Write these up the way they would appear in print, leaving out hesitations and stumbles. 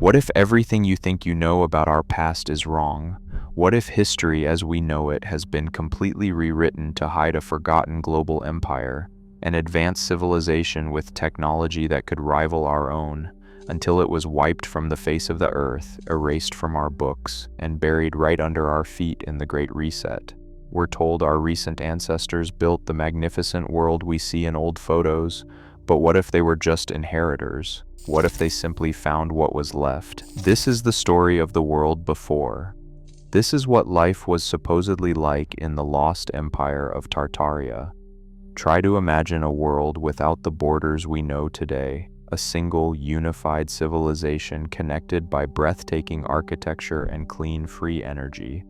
What if everything you think you know about our past is wrong? What if history as we know it has been completely rewritten to hide a forgotten global empire, an advanced civilization with technology that could rival our own, until it was wiped from the face of the earth, erased from our books, and buried right under our feet in the Great Reset? We're told our recent ancestors built the magnificent world we see in old photos, but what if they were just inheritors? What if they simply found what was left? This is the story of the world before. This is what life was supposedly like in the lost empire of Tartaria. Try to imagine a world without the borders we know today, a single, unified civilization connected by breathtaking architecture and clean, free energy.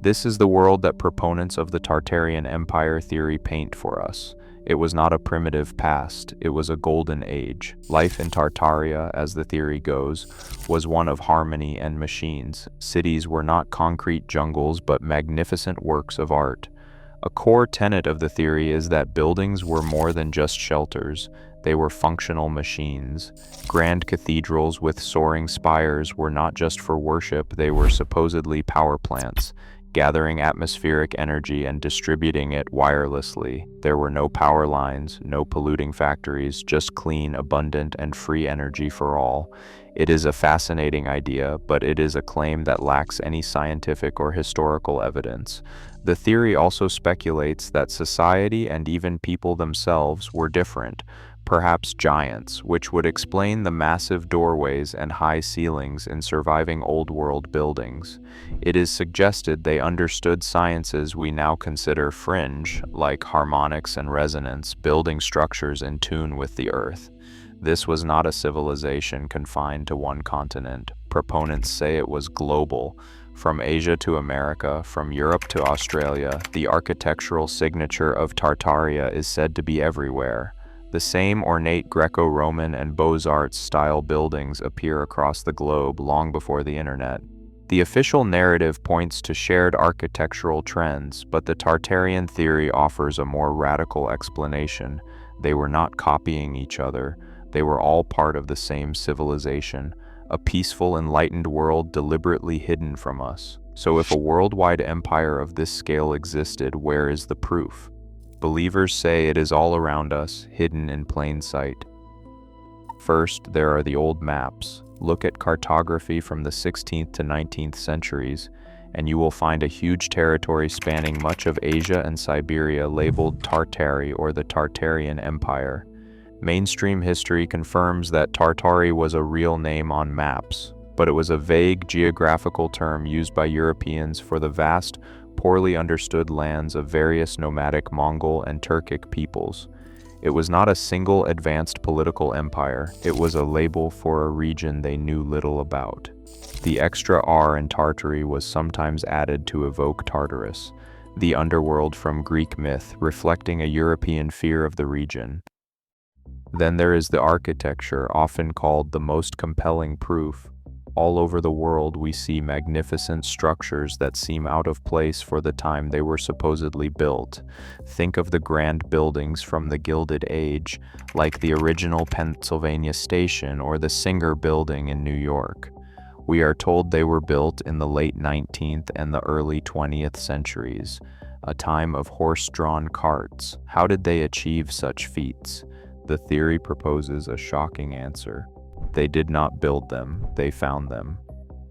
This is the world that proponents of the Tartarian Empire theory paint for us. It was not a primitive past, it was a golden age. Life in Tartaria, as the theory goes, was one of harmony and machines. Cities were not concrete jungles but magnificent works of art. A core tenet of the theory is that buildings were more than just shelters. They were functional machines. Grand cathedrals with soaring spires were not just for worship, they were supposedly power plants, gathering atmospheric energy and distributing it wirelessly. There were no power lines, no polluting factories, just clean, abundant, and free energy for all. It is a fascinating idea, but it is a claim that lacks any scientific or historical evidence. The theory also speculates that society and even people themselves were different, perhaps giants, which would explain the massive doorways and high ceilings in surviving old-world buildings. It is suggested they understood sciences we now consider fringe, like harmonics and resonance, building structures in tune with the earth. This was not a civilization confined to one continent. Proponents say it was global. From Asia to America, from Europe to Australia, the architectural signature of Tartaria is said to be everywhere. The same ornate Greco-Roman and Beaux-Arts style buildings appear across the globe long before the internet. The official narrative points to shared architectural trends, but the Tartarian theory offers a more radical explanation. They were not copying each other. They were all part of the same civilization, a peaceful, enlightened world deliberately hidden from us. So if a worldwide empire of this scale existed, where is the proof? Believers say it is all around us, hidden in plain sight. First, there are the old maps. Look at cartography from the 16th to 19th centuries, and you will find a huge territory spanning much of Asia and Siberia labeled Tartary or the Tartarian Empire. Mainstream history confirms that Tartary was a real name on maps, but it was a vague geographical term used by Europeans for the vast, poorly understood lands of various nomadic Mongol and Turkic peoples. It was not a single advanced political empire, it was a label for a region they knew little about. The extra R in Tartary was sometimes added to evoke Tartarus, the underworld from Greek myth, reflecting a European fear of the region. Then there is the architecture, often called the most compelling proof. All over the world we see magnificent structures that seem out of place for the time they were supposedly built. Think of the grand buildings from the Gilded Age, like the original Pennsylvania Station or the Singer Building in New York. We are told they were built in the late 19th and the early 20th centuries, a time of horse-drawn carts. How did they achieve such feats? The theory proposes a shocking answer. They did not build them, they found them.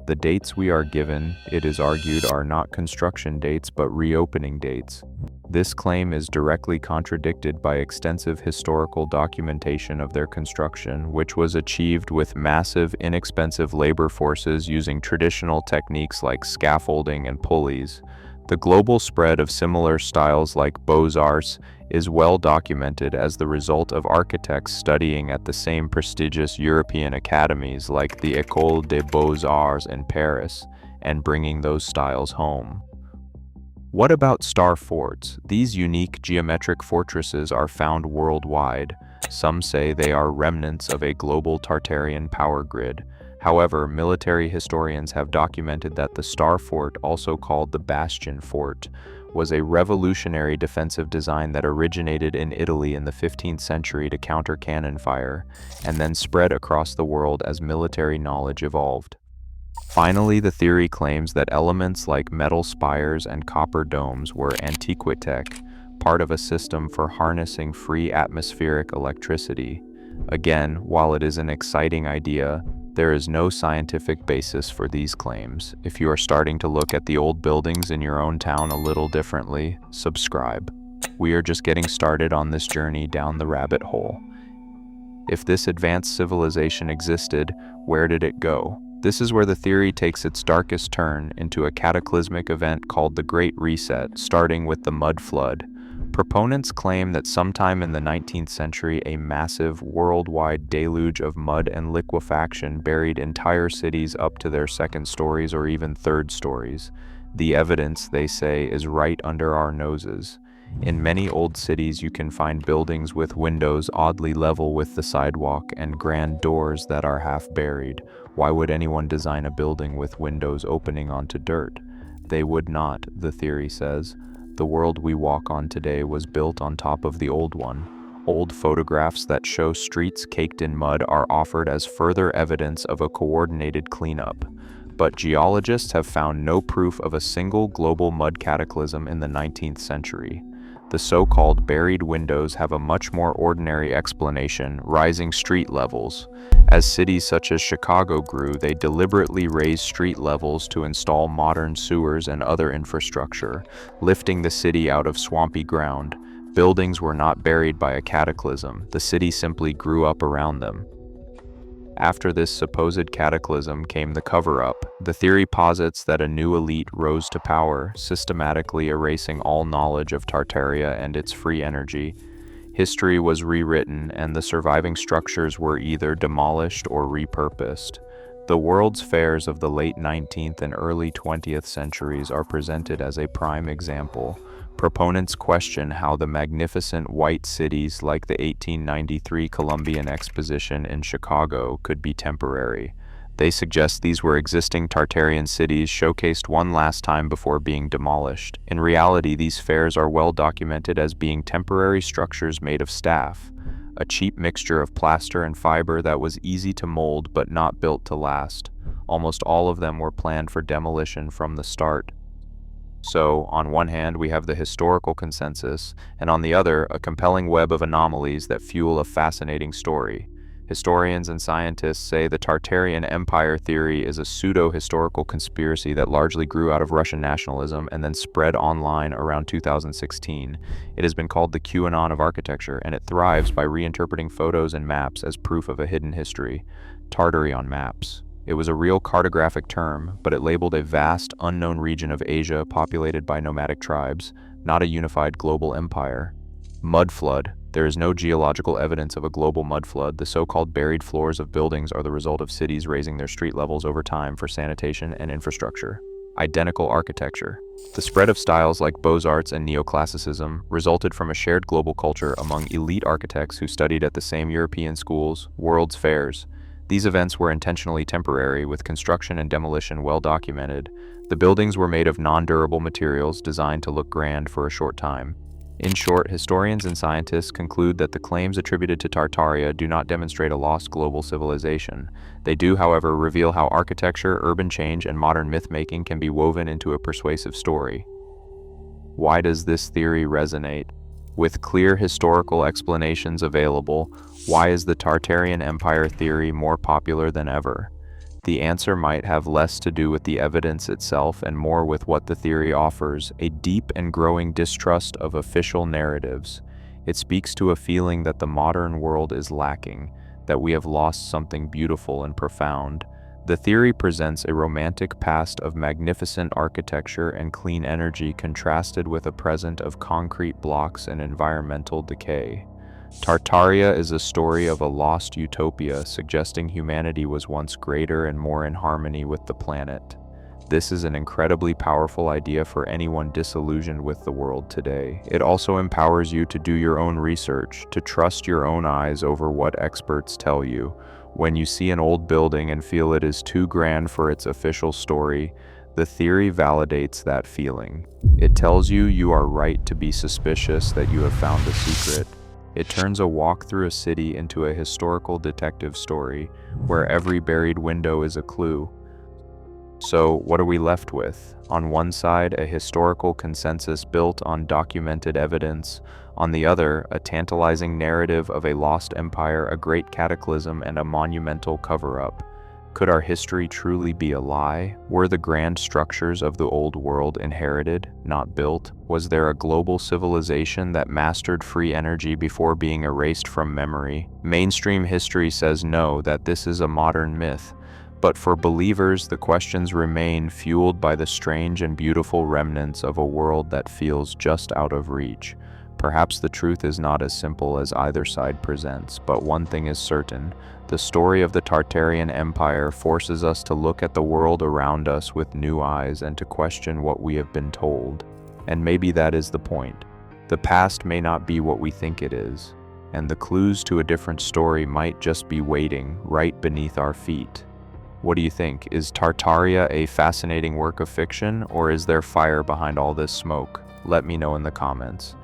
The dates we are given, it is argued, are not construction dates but reopening dates. This claim is directly contradicted by extensive historical documentation of their construction, which was achieved with massive, inexpensive labor forces using traditional techniques like scaffolding and pulleys. The global spread of similar styles like Beaux-Arts is well documented as the result of architects studying at the same prestigious European academies like the École des Beaux-Arts in Paris, and bringing those styles home. What about star forts? These unique geometric fortresses are found worldwide. Some say they are remnants of a global Tartarian power grid. However, military historians have documented that the Star Fort, also called the Bastion Fort, was a revolutionary defensive design that originated in Italy in the 15th century to counter cannon fire, and then spread across the world as military knowledge evolved. Finally, the theory claims that elements like metal spires and copper domes were antiquitech, part of a system for harnessing free atmospheric electricity. Again, while it is an exciting idea, there is no scientific basis for these claims. If you are starting to look at the old buildings in your own town a little differently, subscribe. We are just getting started on this journey down the rabbit hole. If this advanced civilization existed, where did it go? This is where the theory takes its darkest turn into a cataclysmic event called the Great Reset, starting with the mud flood. Proponents claim that sometime in the 19th century, a massive worldwide deluge of mud and liquefaction buried entire cities up to their second stories or even third stories. The evidence, they say, is right under our noses. In many old cities, you can find buildings with windows oddly level with the sidewalk and grand doors that are half buried. Why would anyone design a building with windows opening onto dirt? They would not, the theory says. The world we walk on today was built on top of the old one. Old photographs that show streets caked in mud are offered as further evidence of a coordinated cleanup. But geologists have found no proof of a single global mud cataclysm in the 19th century. The so-called buried windows have a much more ordinary explanation: rising street levels. As cities such as Chicago grew, they deliberately raised street levels to install modern sewers and other infrastructure, lifting the city out of swampy ground. Buildings were not buried by a cataclysm, the city simply grew up around them. After this supposed cataclysm came the cover-up. The theory posits that a new elite rose to power, systematically erasing all knowledge of Tartaria and its free energy. History was rewritten, and the surviving structures were either demolished or repurposed. The World's Fairs of the late 19th and early 20th centuries are presented as a prime example. Proponents question how the magnificent white cities like the 1893 Columbian Exposition in Chicago could be temporary. They suggest these were existing Tartarian cities showcased one last time before being demolished. In reality, these fairs are well documented as being temporary structures made of staff, a cheap mixture of plaster and fiber that was easy to mold but not built to last. Almost all of them were planned for demolition from the start. So, on one hand, we have the historical consensus, and on the other, a compelling web of anomalies that fuel a fascinating story. Historians and scientists say the Tartarian Empire theory is a pseudo-historical conspiracy that largely grew out of Russian nationalism and then spread online around 2016. It has been called the QAnon of architecture, and it thrives by reinterpreting photos and maps as proof of a hidden history. Tartary on maps. It was a real cartographic term, but it labeled a vast, unknown region of Asia populated by nomadic tribes, not a unified global empire. Mud flood. There is no geological evidence of a global mud flood. The so-called buried floors of buildings are the result of cities raising their street levels over time for sanitation and infrastructure. Identical architecture. The spread of styles like Beaux-Arts and Neoclassicism resulted from a shared global culture among elite architects who studied at the same European schools, World's Fairs. These events were intentionally temporary, with construction and demolition well documented. The buildings were made of non-durable materials designed to look grand for a short time. In short, historians and scientists conclude that the claims attributed to Tartaria do not demonstrate a lost global civilization. They do, however, reveal how architecture, urban change, and modern myth-making can be woven into a persuasive story. Why does this theory resonate? With clear historical explanations available, why is the Tartarian Empire theory more popular than ever? The answer might have less to do with the evidence itself and more with what the theory offers: a deep and growing distrust of official narratives. It speaks to a feeling that the modern world is lacking, that we have lost something beautiful and profound. The theory presents a romantic past of magnificent architecture and clean energy contrasted with a present of concrete blocks and environmental decay. Tartaria is a story of a lost utopia, suggesting humanity was once greater and more in harmony with the planet. This is an incredibly powerful idea for anyone disillusioned with the world today. It also empowers you to do your own research, to trust your own eyes over what experts tell you. When you see an old building and feel it is too grand for its official story, The theory validates that feeling. It tells you you are right to be suspicious that you have found a secret. It turns a walk through a city into a historical detective story, where every buried window is a clue. So, what are we left with? On one side, a historical consensus built on documented evidence. On the other, a tantalizing narrative of a lost empire, a great cataclysm, and a monumental cover-up. Could our history truly be a lie? Were the grand structures of the old world inherited, not built? Was there a global civilization that mastered free energy before being erased from memory? Mainstream history says no, that this is a modern myth. But for believers, the questions remain, fueled by the strange and beautiful remnants of a world that feels just out of reach. Perhaps the truth is not as simple as either side presents, but one thing is certain. The story of the Tartarian Empire forces us to look at the world around us with new eyes and to question what we have been told. And maybe that is the point. The past may not be what we think it is, and the clues to a different story might just be waiting right beneath our feet. What do you think? Is Tartaria a fascinating work of fiction, or is there fire behind all this smoke? Let me know in the comments.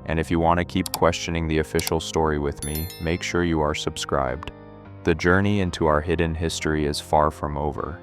And if you want to keep questioning the official story with me, make sure you are subscribed. The journey into our hidden history is far from over,